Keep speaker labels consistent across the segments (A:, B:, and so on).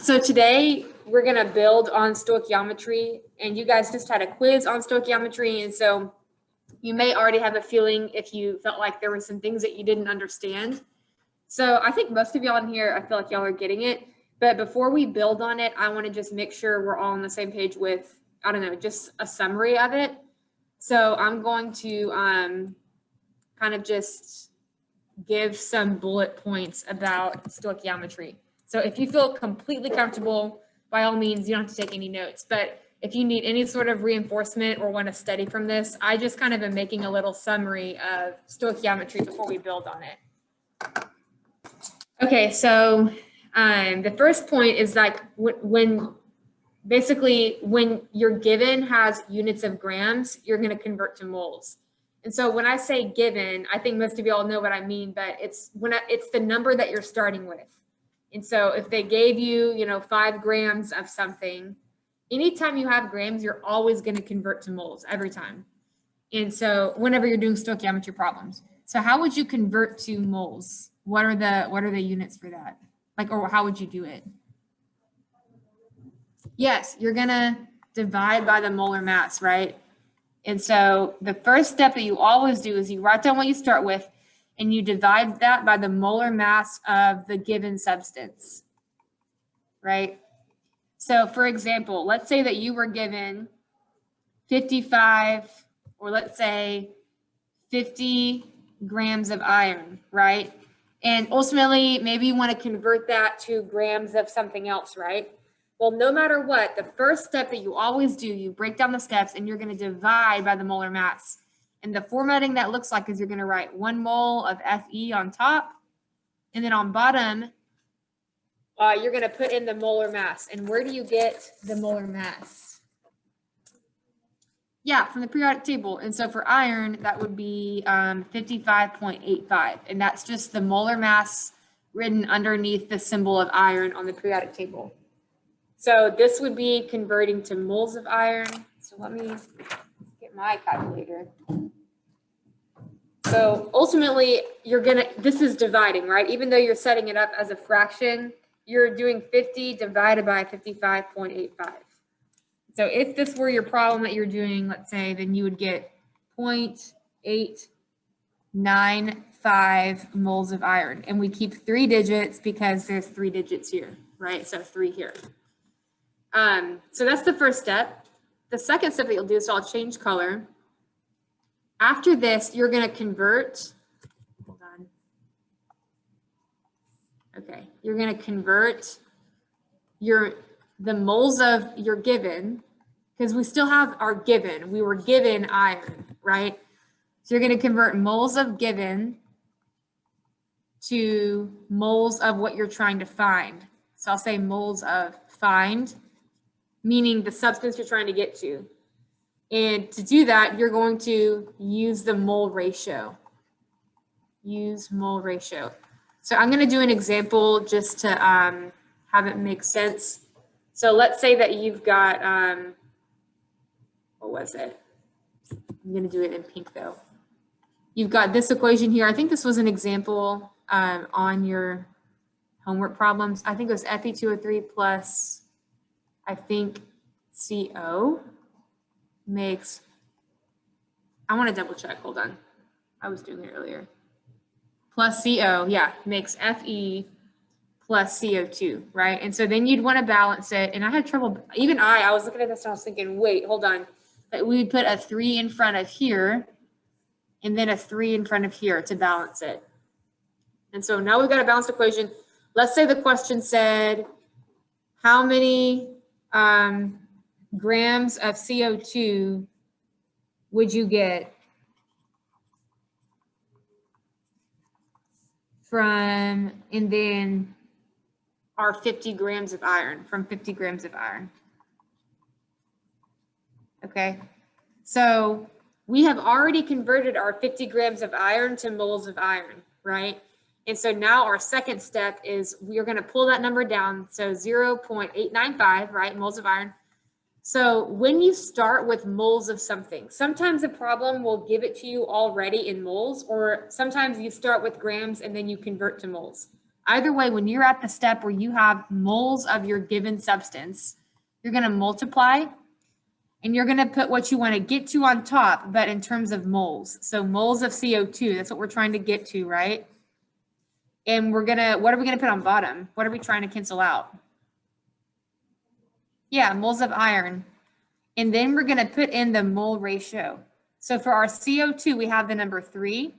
A: So today we're going to build on stoichiometry, and you guys just had a quiz on stoichiometry, and so you may already have a feeling if you felt like there were some things that you didn't understand. So I think most of y'all in here, I feel like y'all are getting it. But before we build on it, I want to just make sure we're all on the same page with, I don't know, just a summary of it. So I'm going to kind of just give some bullet points about stoichiometry. So if you feel completely comfortable, by all means, you don't have to take any notes. But if you need any sort of reinforcement or want to study from this, I just kind of am making a little summary of stoichiometry before we build on it. Okay, so the first point is like when your given has units of grams, you're going to convert to moles. And so when I say given, I think most of you all know what I mean, but it's the number that you're starting with. And so if they gave you, 5 grams of something, anytime you have grams, you're always going to convert to moles every time. And so whenever you're doing stoichiometry problems. So how would you convert to moles? What are the units for that? Or how would you do it? Yes, you're going to divide by the molar mass, right? And so the first step that you always do is you write down what you start with and you divide that by the molar mass of the given substance, right? So for example, let's say that you were given 55, or let's say 50 grams of iron, right? And ultimately, maybe you want to convert that to grams of something else, right? Well, no matter what, the first step that you always do, you break down the steps and you're going to divide by the molar mass. And the formatting that looks like is you're going to write 1 mole of Fe on top. And then on bottom, you're going to put in the molar mass. And where do you get the molar mass? Yeah, from the periodic table. And so for iron, that would be 55.85. And that's just the molar mass written underneath the symbol of iron on the periodic table. So this would be converting to moles of iron. So let me get my calculator. So ultimately, this is dividing, right? Even though you're setting it up as a fraction, you're doing 50 divided by 55.85. So if this were your problem that you're doing, let's say, then you would get 0.895 moles of iron. And we keep 3 digits because there's 3 digits here, right? So 3 here. So that's the first step. The second step that you'll do is I'll change color. After this, you're going to convert. Hold on. Okay, you're going to convert the moles of your given, because we still have our given. We were given iron, right? So you're going to convert moles of given to moles of what you're trying to find. So I'll say moles of find, meaning the substance you're trying to get to. And to do that, you're going to use the mole ratio. Use mole ratio. So I'm going to do an example just to have it make sense. So let's say that you've got, what was it? I'm going to do it in pink though. You've got this equation here. I think this was an example on your homework problems. I think it was Fe2O3 plus, I think, CO makes, I want to double check, hold on. I was doing it earlier. Plus CO, yeah, makes Fe plus CO2, right? And so then you'd want to balance it. And I had trouble, even I was looking at this and I was thinking, wait, hold on. But we would put a 3 in front of here and then a 3 in front of here to balance it. And so now we've got a balanced equation. Let's say the question said, how many grams of CO2 would you get from, and then our 50 grams of iron, from 50 grams of iron. Okay, so we have already converted our 50 grams of iron to moles of iron, right? And so now our second step is we are going to pull that number down. So 0.895, right, moles of iron. So when you start with moles of something, sometimes the problem will give it to you already in moles, or sometimes you start with grams and then you convert to moles. Either way, when you're at the step where you have moles of your given substance, you're going to multiply and you're going to put what you want to get to on top, but in terms of moles. So moles of CO2, that's what we're trying to get to, right? And what are we going to put on bottom? What are we trying to cancel out? Yeah, moles of iron. And then we're going to put in the mole ratio. So for our CO2, we have the number 3,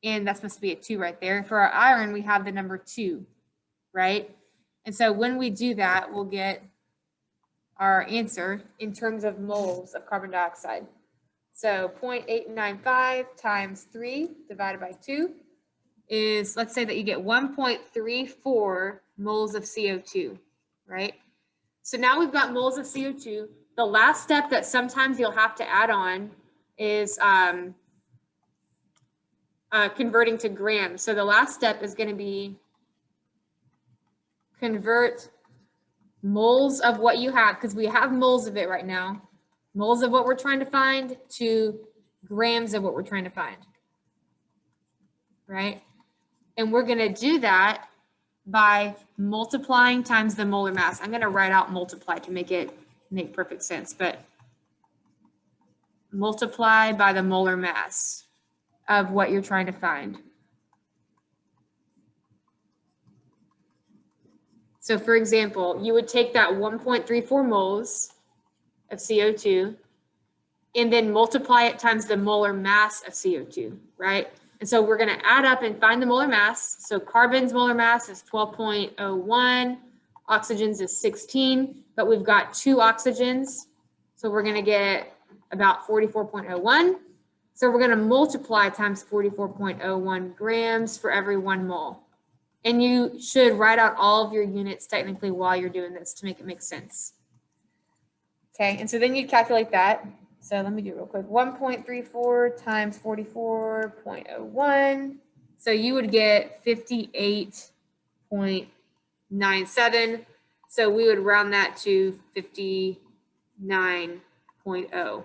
A: and that's supposed to be a 2 right there. For our iron, we have the number 2, right? And so when we do that, we'll get our answer in terms of moles of carbon dioxide. So 0.895 times 3 divided by 2 is, let's say that you get 1.34 moles of CO2, right? So now we've got moles of CO2. The last step that sometimes you'll have to add on is converting to grams. So the last step is going to be convert moles of what you have, because we have moles of it right now, moles of what we're trying to find to grams of what we're trying to find, right? And we're going to do that by multiplying times the molar mass. I'm going to write out multiply to make perfect sense, but multiply by the molar mass of what you're trying to find. So for example, you would take that 1.34 moles of CO2 and then multiply it times the molar mass of CO2, right? And so we're going to add up and find the molar mass. So carbon's molar mass is 12.01, oxygen's is 16, but we've got 2 oxygens. So we're going to get about 44.01. So we're going to multiply times 44.01 grams for every 1 mole. And you should write out all of your units technically while you're doing this to make it make sense. Okay, and so then you calculate that. So let me do it real quick. 1.34 times 44.01. So you would get 58.97. So we would round that to 59.0.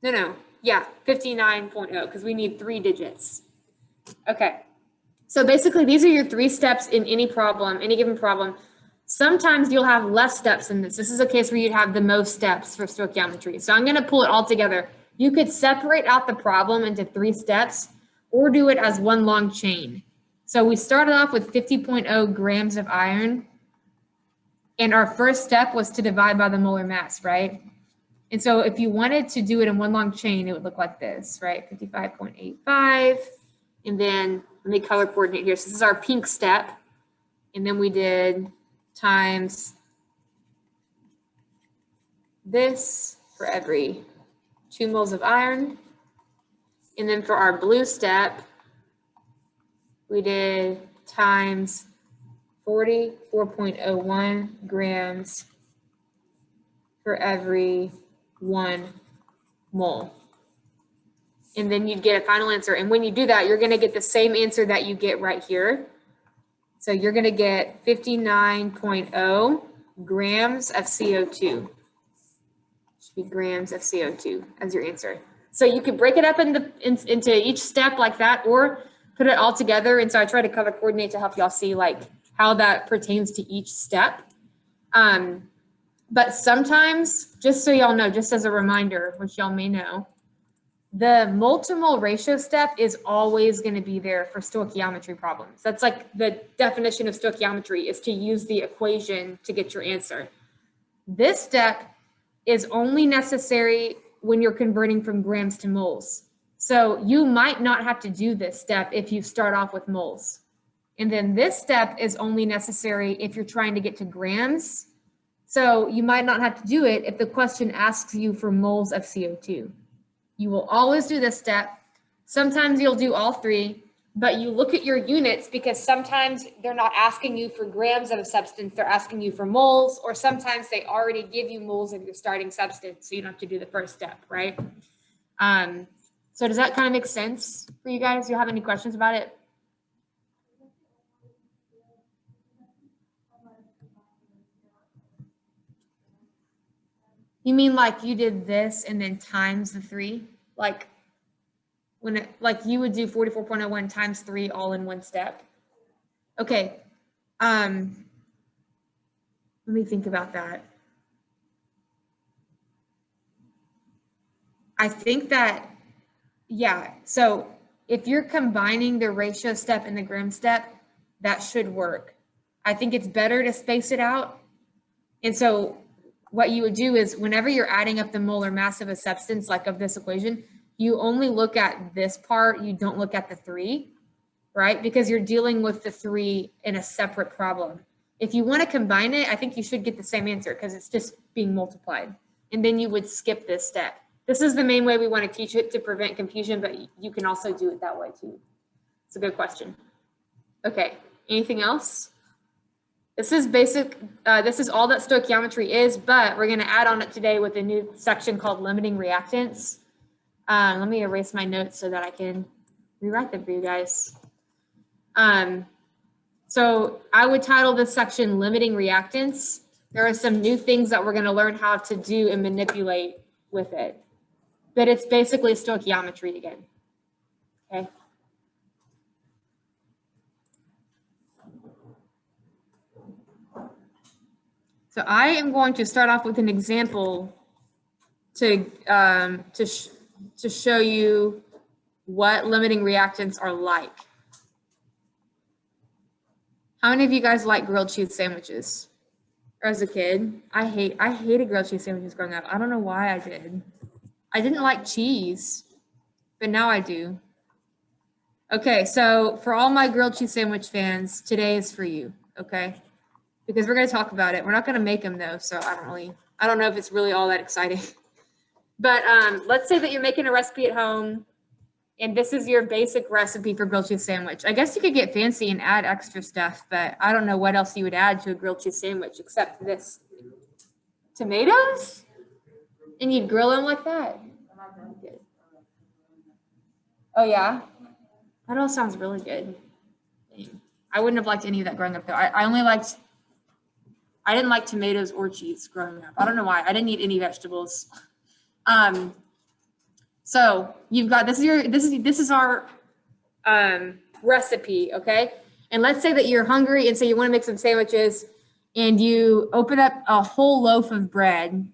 A: No, yeah, 59.0, because we need 3 digits. Okay. So basically, these are your 3 steps in any problem, any given problem. Sometimes you'll have less steps in this. This is a case where you'd have the most steps for stoichiometry. So I'm going to pull it all together. You could separate out the problem into 3 steps or do it as one long chain. So we started off with 50.0 grams of iron. And our first step was to divide by the molar mass, right? And so if you wanted to do it in one long chain, it would look like this, right? 55.85. And then let me color coordinate here. So this is our pink step. And then we did times this for every 2 moles of iron. And then for our blue step, we did times 44.01 grams for every 1 mole. And then you'd get a final answer. And when you do that, you're going to get the same answer that you get right here. So you're going to get 59.0 grams of CO2. Should be grams of CO2 as your answer. So you could break it up into each step like that, or put it all together. And so I try to color coordinate to help y'all see like how that pertains to each step. But sometimes, just so y'all know, just as a reminder, which y'all may know, the mole to mole ratio step is always going to be there for stoichiometry problems. That's like the definition of stoichiometry, is to use the equation to get your answer. This step is only necessary when you're converting from grams to moles. So you might not have to do this step if you start off with moles. And then this step is only necessary if you're trying to get to grams. So you might not have to do it if the question asks you for moles of CO2. You will always do this step. Sometimes you'll do all 3, but you look at your units, because sometimes they're not asking you for grams of a substance, they're asking you for moles, or sometimes they already give you moles of your starting substance, so you don't have to do the first step, right? So does that kind of make sense for you guys? Do you have any questions about it? You mean like you did this and then times the 3? Like when like you would do 44.01 times 3 all in one step? Okay. Let me think about that. I think that, yeah. So if you're combining the ratio step and the Grimm step, that should work. I think it's better to space it out. And so what you would do is whenever you're adding up the molar mass of a substance, like of this equation, you only look at this part, you don't look at the 3, right? Because you're dealing with the 3 in a separate problem. If you want to combine it, I think you should get the same answer because it's just being multiplied. And then you would skip this step. This is the main way we want to teach it to prevent confusion, but you can also do it that way too. It's a good question. Okay, anything else? This is basic, this is all that stoichiometry is, but we're going to add on it today with a new section called limiting reactants. Let me erase my notes so that I can rewrite them for you guys. So I would title this section limiting reactants. There are some new things that we're going to learn how to do and manipulate with it. But it's basically stoichiometry again. Okay. So I am going to start off with an example to show you what limiting reactants are like. How many of you guys like grilled cheese sandwiches? Or as a kid, I hated grilled cheese sandwiches growing up. I don't know why I did. I didn't like cheese, but now I do. Okay, so for all my grilled cheese sandwich fans, today is for you, okay? Because we're going to talk about it. We're not going to make them though, so I don't know if it's really all that exciting. But let's say that you're making a recipe at home and this is your basic recipe for grilled cheese sandwich. I guess you could get fancy and add extra stuff, but I don't know what else you would add to a grilled cheese sandwich except this. Tomatoes? And you'd grill them like that? Oh yeah? That all sounds really good. I wouldn't have liked any of that growing up though. I didn't like tomatoes or cheese growing up. I don't know why. I didn't eat any vegetables. So you've got this is our recipe, okay? And let's say that you're hungry and so you want to make some sandwiches and you open up a whole loaf of bread.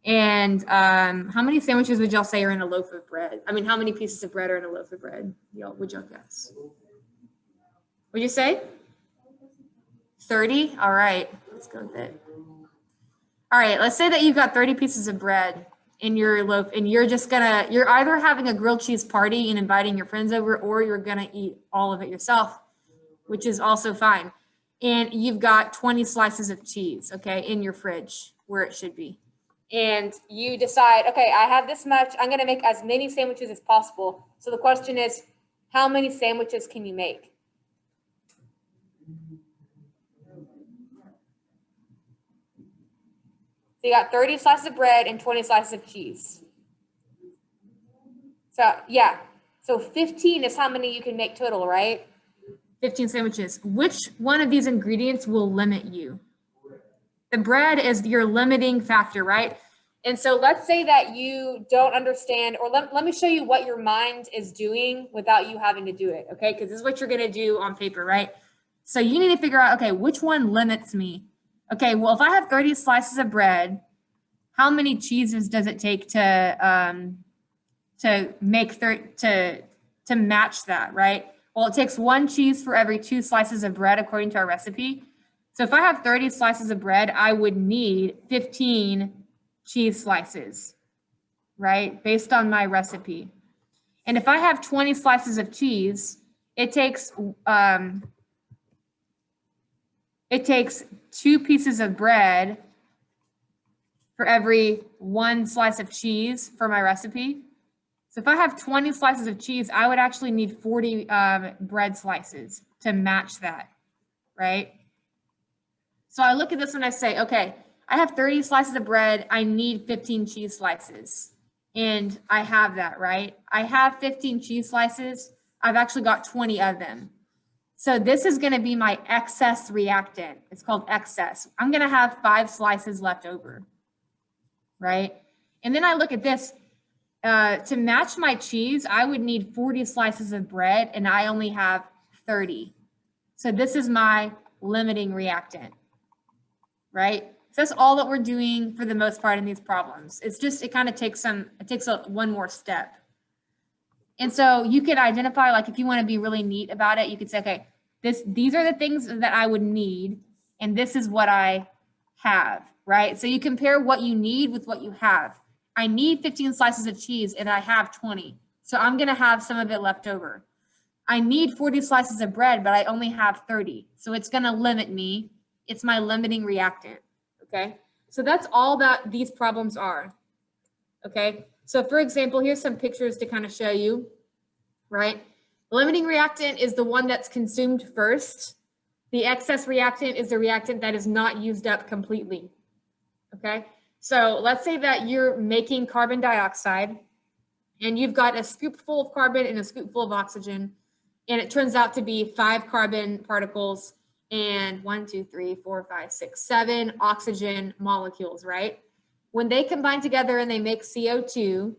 A: And how many sandwiches would y'all say are in a loaf of bread? I mean, how many pieces of bread are in a loaf of bread? Would y'all guess? Would you say? 30? All right, let's go with it. All right, let's say that you've got 30 pieces of bread in your loaf and you're either having a grilled cheese party and inviting your friends over or you're gonna eat all of it yourself, which is also fine. And you've got 20 slices of cheese, okay, in your fridge where it should be. And you decide, okay, I have this much, I'm gonna make as many sandwiches as possible. So the question is, how many sandwiches can you make? So you got 30 slices of bread and 20 slices of cheese. So yeah, so 15 is how many you can make total, right? 15 sandwiches. Which one of these ingredients will limit you? The bread is your limiting factor, right? And so let's say that you don't understand, or let me show you what your mind is doing without you having to do it, okay? Because this is what you're gonna do on paper, right? So you need to figure out, okay, which one limits me? Okay, well, if I have 30 slices of bread, how many cheeses does it take to make to match that, right? Well, it takes 1 cheese for every 2 slices of bread according to our recipe. So if I have 30 slices of bread, I would need 15 cheese slices, right? Based on my recipe. And if I have 20 slices of cheese, it takes 2 pieces of bread for every 1 slice of cheese for my recipe. So if I have 20 slices of cheese, I would actually need 40 bread slices to match that, right? So I look at this and I say, okay, I have 30 slices of bread. I need 15 cheese slices. And I have that, right? I have 15 cheese slices. I've actually got 20 of them. So this is going to be my excess reactant. It's called excess. I'm going to have 5 slices left over, right? And then I look at this. To match my cheese, I would need 40 slices of bread, and I only have 30. So this is my limiting reactant, right? So that's all that we're doing for the most part in these problems. It's just, it kind of takes one more step. And so you could identify, like, if you want to be really neat about it, you could say, okay, these are the things that I would need, and this is what I have, right? So you compare what you need with what you have. I need 15 slices of cheese and I have 20. So I'm going to have some of it left over. I need 40 slices of bread, but I only have 30. So it's going to limit me. It's my limiting reactant, okay? So that's all that these problems are, okay? So for example, here's some pictures to kind of show you, right? The limiting reactant is the one that's consumed first. The excess reactant is the reactant that is not used up completely, okay? So let's say that you're making carbon dioxide and you've got a scoopful of carbon and a scoopful of oxygen, and it turns out to be 5 carbon particles and 7 oxygen molecules, right? When they combine together and they make CO2,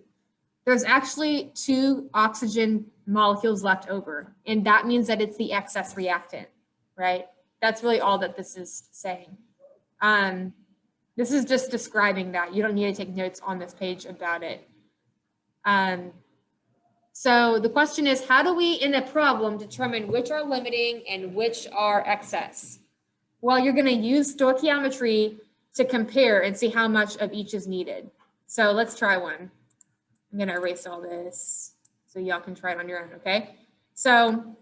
A: there's actually 2 oxygen molecules left over, and that means that it's the excess reactant, right? That's really all that this is saying. This is just describing that. You don't need to take notes on this page about it. So the question is, how do we, in a problem, determine which are limiting and which are excess? Well, you're going to use stoichiometry to compare and see how much of each is needed. So let's try one. I'm going to erase all this so y'all can try it on your own, okay? So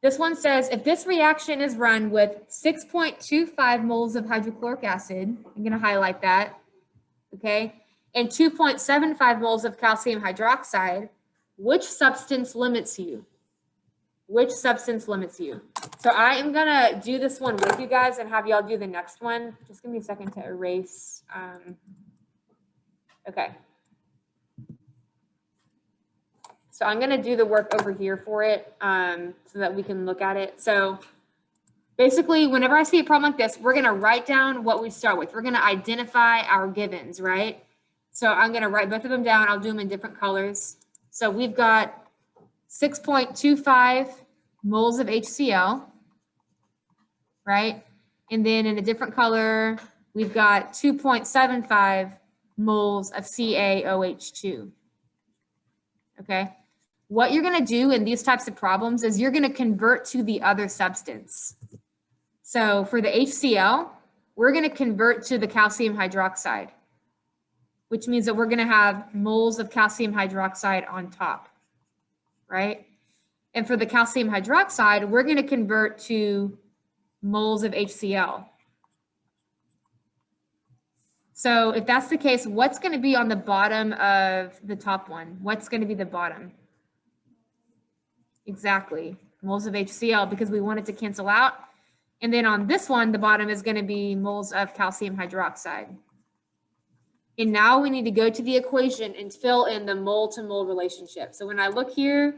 A: this one says, if this reaction is run with 6.25 moles of hydrochloric acid, I'm going to highlight that, okay, and 2.75 moles of calcium hydroxide, which substance limits you? Which substance limits you? So I am going to do this one with you guys and have y'all do the next one. Just give me a second to erase. Okay. So I'm going to do the work over here for it so that we can look at it. So basically, whenever I see a problem like this, we're going to write down what we start with. We're going to identify our givens, right? So I'm going to write both of them down. I'll do them in different colors. So we've got 6.25 moles of HCl, right? And then in a different color, we've got 2.75 moles of CaOH2. Okay. What you're going to do in these types of problems is you're going to convert to the other substance. So for the HCl, we're going to convert to the calcium hydroxide, which means that we're going to have moles of calcium hydroxide on top, right? And for the calcium hydroxide, we're going to convert to moles of HCl. So if that's the case, what's going to be on the bottom of the top one? What's going to be the bottom? Exactly, moles of HCl, because we want it to cancel out. And then on this one, the bottom is going to be moles of calcium hydroxide. And now we need to go to the equation and fill in the mole to mole relationship. So when I look here,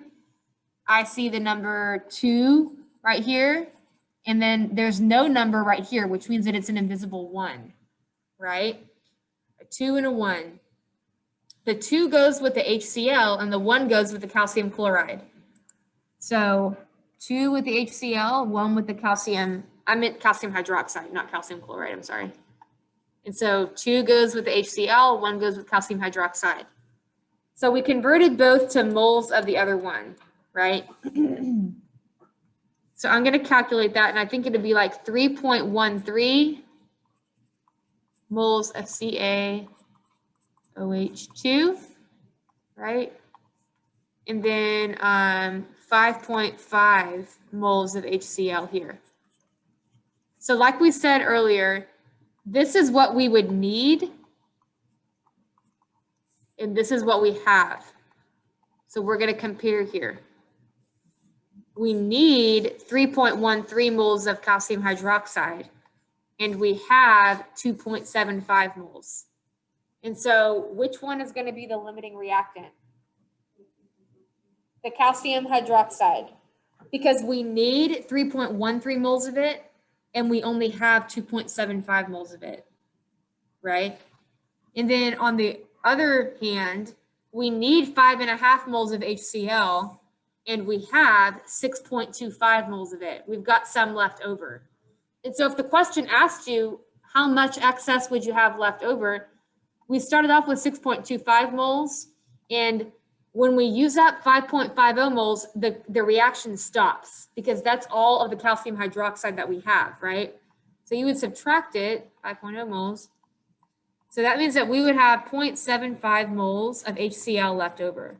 A: I see the number 2 right here. And then there's no number right here, which means that it's an invisible 1, right? A 2 and a 1. The 2 goes with the HCl and the 1 goes with the calcium chloride. So 2 with the HCl, 1 with the calcium. I meant calcium hydroxide, not calcium chloride, I'm sorry. And so 2 goes with the HCl, 1 goes with calcium hydroxide. So we converted both to moles of the other one, right? So I'm going to calculate that, and I think it'd be like 3.13 moles of CaOH2, right? And then 5.5 moles of HCl here. So like we said earlier, this is what we would need, and this is what we have. So we're going to compare here. We need 3.13 moles of calcium hydroxide, and we have 2.75 moles. And so which one is going to be the limiting reactant? The calcium hydroxide, because we need 3.13 moles of it, and we only have 2.75 moles of it, right? And then on the other hand, we need 5.5 moles of HCl, and we have 6.25 moles of it. We've got some left over. And so if the question asked you, how much excess would you have left over? We started off with 6.25 moles, and when we use up 5.50 moles, the reaction stops because that's all of the calcium hydroxide that we have, right? So you would subtract it, 5.0 moles. So that means that we would have 0.75 moles of HCl left over,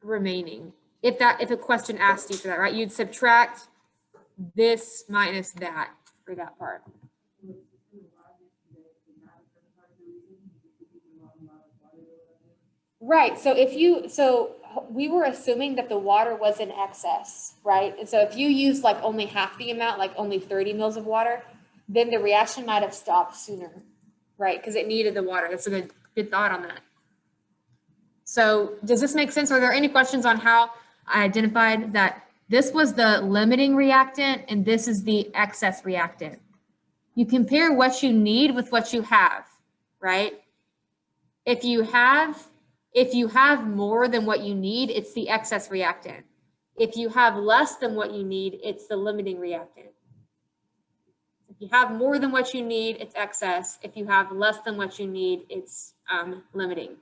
A: remaining. If a question asked you for that, right? You'd subtract this minus that for that part. Right. So we were assuming that the water was in excess, right? And so if you use like only half the amount, like only 30 mils of water, then the reaction might have stopped sooner, right? Because it needed the water. That's a good thought on that. So does this make sense? Are there any questions on how I identified that this was the limiting reactant and this is the excess reactant? You compare what you need with what you have, right? If you have more than what you need, it's the excess reactant. If you have less than what you need, it's the limiting reactant. If you have more than what you need, it's excess. If you have less than what you need, it's limiting.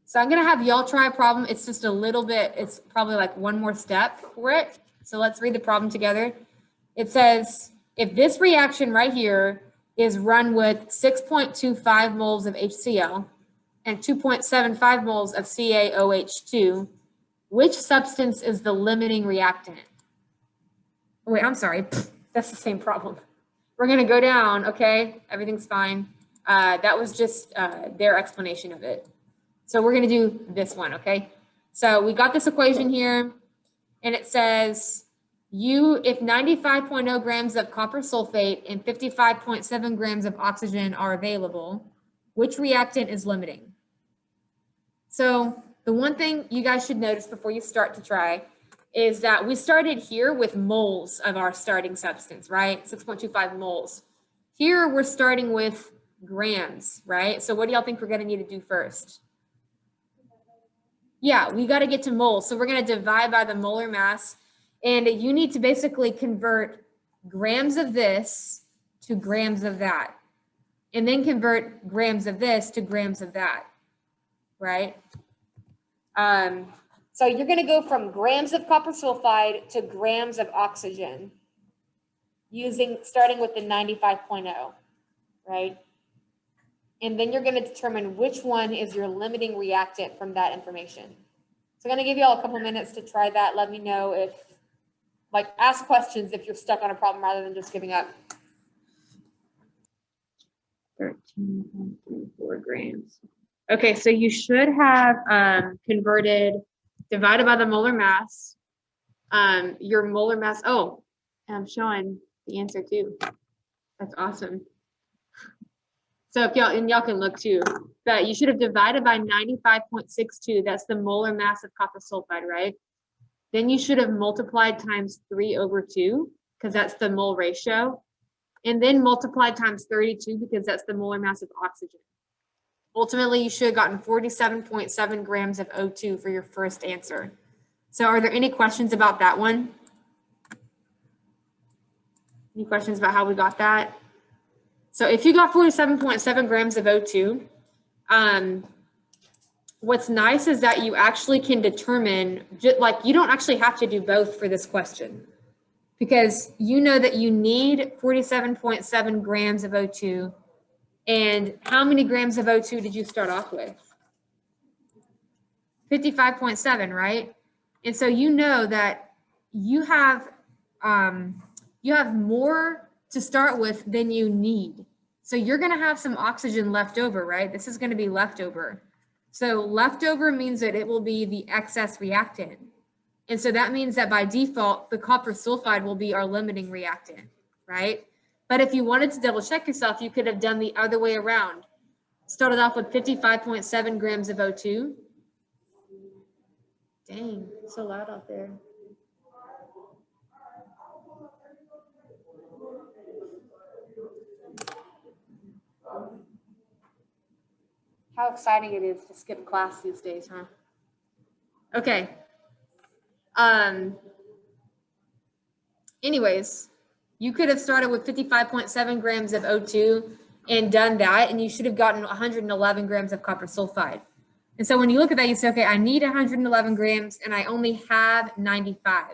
A: So I'm going to have y'all try a problem. It's just a little bit, it's probably like one more step for it. So let's read the problem together. It says, if this reaction right here is run with 6.25 moles of HCl and 2.75 moles of CaOH2, which substance is the limiting reactant? Wait, I'm sorry. That's the same problem. We're going to go down, okay? Everything's fine. That was just their explanation of it. So we're going to do this one, okay? So we got this equation here, and it says if 95.0 grams of copper sulfate and 55.7 grams of oxygen are available, which reactant is limiting? So the one thing you guys should notice before you start to try is that we started here with moles of our starting substance, right? 6.25 moles. Here we're starting with grams, right? So what do y'all think we're going to need to do first? Yeah, we got to get to moles. So we're going to divide by the molar mass, and you need to basically convert grams of this to grams of that, and then convert grams of this to grams of that, right? So you're going to go from grams of copper sulfide to grams of oxygen starting with the 95.0, right? And then you're going to determine which one is your limiting reactant from that information. So I'm going to give you all a couple minutes to try that. Let me know if, ask questions if you're stuck on a problem rather than just giving up. 13.34 grams. Okay, so you should have divided by the molar mass, your molar mass. Oh, and I'm showing the answer too. That's awesome. So if y'all can look too, but you should have divided by 95.62. That's the molar mass of copper sulfide, right? Then you should have multiplied times 3/2 because that's the mole ratio. And then multiplied times 32 because that's the molar mass of oxygen. Ultimately, you should have gotten 47.7 grams of O2 for your first answer. So are there any questions about that one? Any questions about how we got that? So if you got 47.7 grams of O2, what's nice is that you actually can determine, you don't actually have to do both for this question, because you know that you need 47.7 grams of O2. And how many grams of O2 did you start off with? 55.7, right? And so you know that you have more to start with than you need. So you're going to have some oxygen left over, right? This is going to be leftover. So leftover means that it will be the excess reactant. And so that means that by default, the copper sulfide will be our limiting reactant, right? But if you wanted to double check yourself, you could have done the other way around. Started off with 55.7 grams of O2. Dang, it's so loud out there. How exciting it is to skip class these days, huh? Okay. Anyways, you could have started with 55.7 grams of O2 and done that, and you should have gotten 111 grams of copper sulfide. And so when you look at that, you say, okay, I need 111 grams and I only have 95.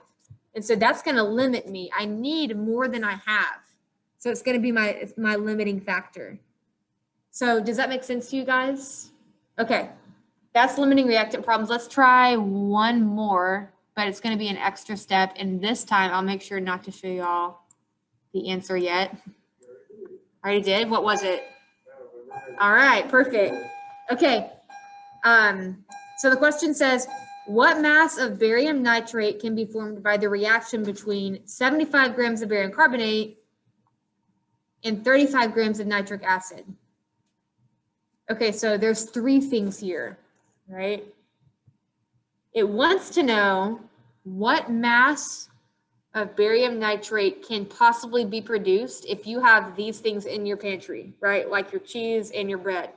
A: And so that's going to limit me. I need more than I have. So it's going to be my limiting factor. So does that make sense to you guys? Okay, that's limiting reactant problems. Let's try one more, but it's going to be an extra step. And this time I'll make sure not to show y'all the answer yet. I already did. What was it? All right, perfect. Okay. So the question says, what mass of barium nitrate can be formed by the reaction between 75 grams of barium carbonate and 35 grams of nitric acid? Okay, so there's three things here, right? It wants to know what mass of barium nitrate can possibly be produced if you have these things in your pantry, right? Like your cheese and your bread.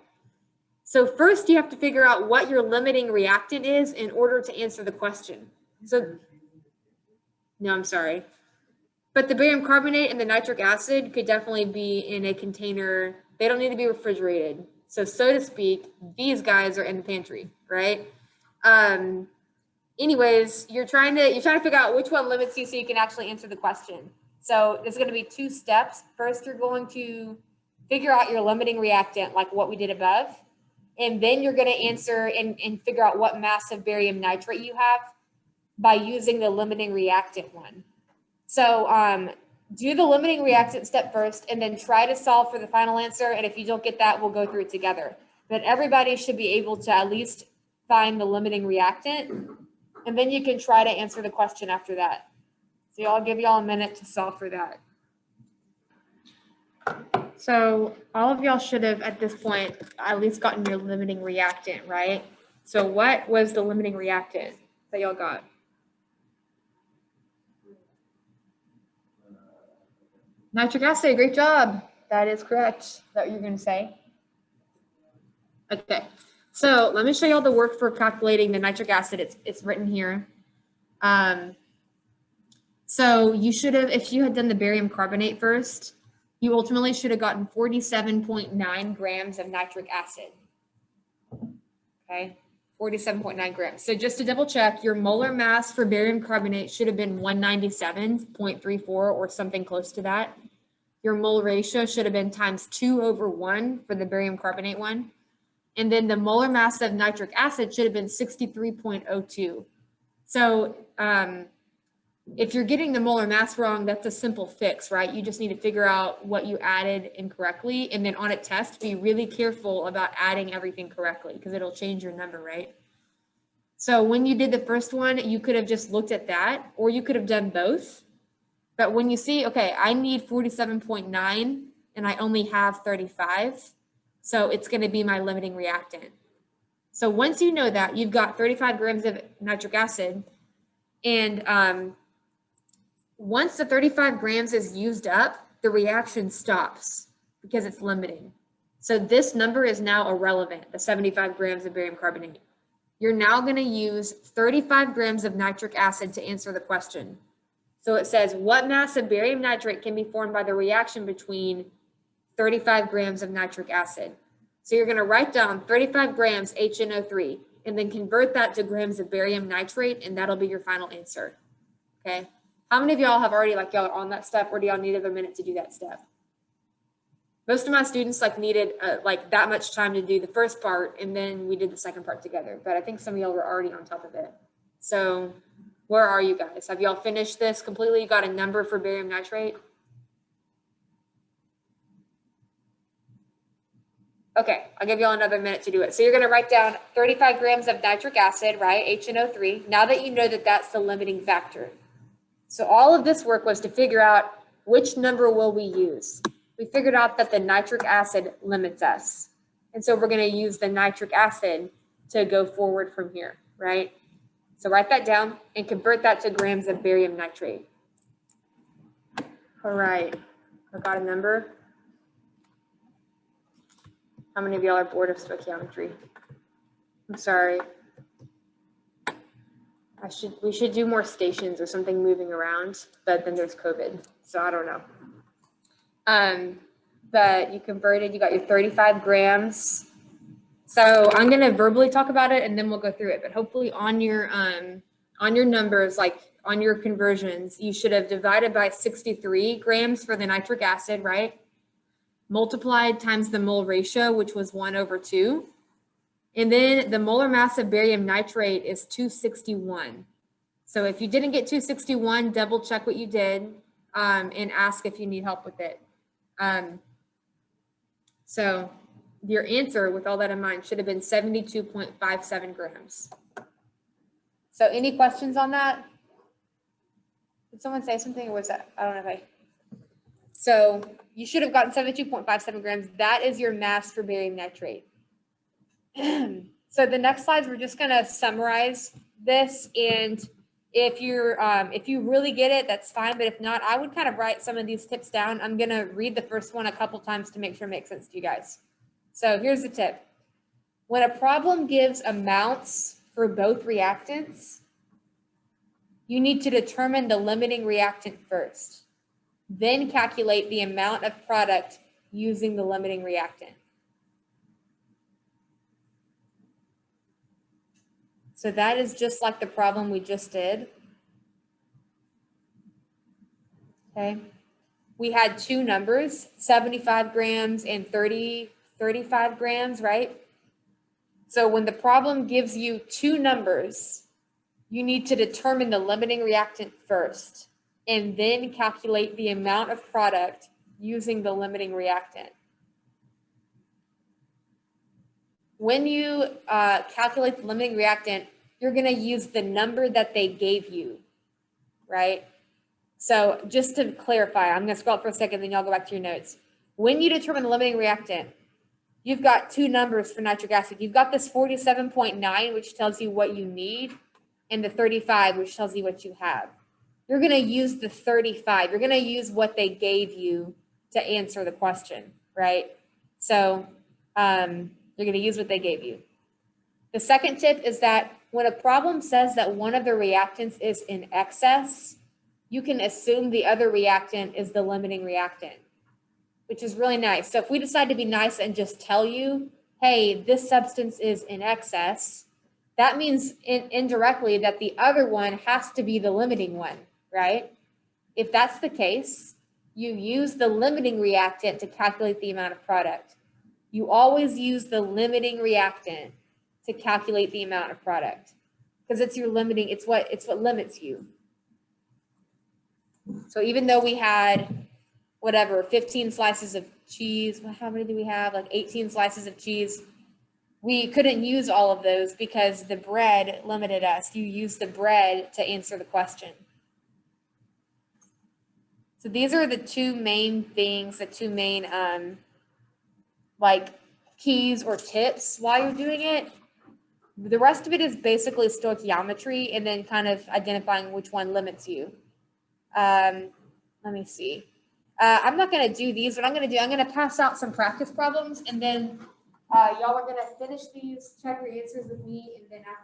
A: So first you have to figure out what your limiting reactant is in order to answer the question. So, no, I'm sorry. But the barium carbonate and the nitric acid could definitely be in a container. They don't need to be refrigerated. So to speak, these guys are in the pantry, right? Anyways, you're trying to figure out which one limits you so you can actually answer the question. So there's going to be two steps. First, you're going to figure out your limiting reactant, like what we did above. And then you're going to answer and figure out what mass of barium nitrate you have by using the limiting reactant one. So do the limiting reactant step first and then try to solve for the final answer. And if you don't get that, we'll go through it together. But everybody should be able to at least find the limiting reactant. And then you can try to answer the question after that. So I'll give y'all a minute to solve for that. So all of y'all should have, at this point, at least gotten your limiting reactant, right? So what was the limiting reactant that y'all got? Nitric acid, great job. That is correct. Is that what you're going to say? Okay. So let me show y'all the work for calculating the nitric acid. It's written here. So you should have, if you had done the barium carbonate first, you ultimately should have gotten 47.9 grams of nitric acid. Okay, 47.9 grams. So just to double check, your molar mass for barium carbonate should have been 197.34 or something close to that. Your mole ratio should have been times 2/1 for the barium carbonate one. And then the molar mass of nitric acid should have been 63.02. So if you're getting the molar mass wrong, that's a simple fix, right? You just need to figure out what you added incorrectly. And then on a test, be really careful about adding everything correctly because it'll change your number, right? So when you did the first one, you could have just looked at that, or you could have done both. But when you see, okay, I need 47.9 and I only have 35. So it's going to be my limiting reactant. So once you know that, you've got 35 grams of nitric acid. And once the 35 grams is used up, the reaction stops because it's limiting. So this number is now irrelevant, the 75 grams of barium carbonate. You're now going to use 35 grams of nitric acid to answer the question. So it says, what mass of barium nitrate can be formed by the reaction between 35 grams of nitric acid? So you're going to write down 35 grams HNO3 and then convert that to grams of barium nitrate, and that'll be your final answer. Okay. How many of y'all have already, like, y'all are on that step, or do y'all need another minute to do that step? Most of my students needed like that much time to do the first part, and then we did the second part together. But I think some of y'all were already on top of it. So where are you guys? Have y'all finished this completely? You got a number for barium nitrate? Okay, I'll give y'all another minute to do it. So you're going to write down 35 grams of nitric acid, right? HNO3. Now that you know that that's the limiting factor. So all of this work was to figure out which number will we use. We figured out that the nitric acid limits us. And so we're going to use the nitric acid to go forward from here, right? So write that down and convert that to grams of barium nitrate. All right, I got a number. How many of y'all are bored of stoichiometry? I'm sorry. We should do more stations or something moving around, but then there's COVID, so I don't know. But you converted, you got your 35 grams. So I'm gonna verbally talk about it and then we'll go through it, but hopefully on your numbers, like on your conversions, you should have divided by 63 grams for the nitric acid, right? Multiplied times the mole ratio, which was 1/2. And then the molar mass of barium nitrate is 261. So if you didn't get 261, double check what you did and ask if you need help with it. So your answer with all that in mind should have been 72.57 grams. So any questions on that? Did someone say something or was that, I don't know if so you should have gotten 72.57 grams. That is your mass for barium nitrate. So the next slides, we're just gonna summarize this, and if you really get it, that's fine. But if not, I would kind of write some of these tips down. I'm gonna read the first one a couple times to make sure it makes sense to you guys. So here's the tip. When a problem gives amounts for both reactants, you need to determine the limiting reactant first, then calculate the amount of product using the limiting reactant. So that is just like the problem we just did. Okay. We had two numbers, 75 grams and 35 grams, right? So when the problem gives you two numbers, you need to determine the limiting reactant first and then calculate the amount of product using the limiting reactant. When you calculate the limiting reactant, you're going to use the number that they gave you, right? So just to clarify, I'm going to scroll up for a second, then y'all go back to your notes. When you determine the limiting reactant, you've got two numbers for nitric acid. You've got this 47.9, which tells you what you need, and the 35, which tells you what you have. You're going to use the 35. You're going to use what they gave you to answer the question, right? So you're going to use what they gave you. The second tip is that when a problem says that one of the reactants is in excess, you can assume the other reactant is the limiting reactant, which is really nice. So if we decide to be nice and just tell you, hey, this substance is in excess, that means indirectly that the other one has to be the limiting one, right? If that's the case, you use the limiting reactant to calculate the amount of product. You always use the limiting reactant to calculate the amount of product because it's your limiting, it's what limits you. So even though we had whatever, 15 slices of cheese, how many do we have? Like 18 slices of cheese. We couldn't use all of those because the bread limited us. You use the bread to answer the question. So these are the two main things, the two main like keys or tips while you're doing it. The rest of it is basically stoichiometry and then kind of identifying which one limits you. Let me see. I'm not going to do these. What I'm going to pass out some practice problems, and then y'all are going to finish these, check your answers with me, and then after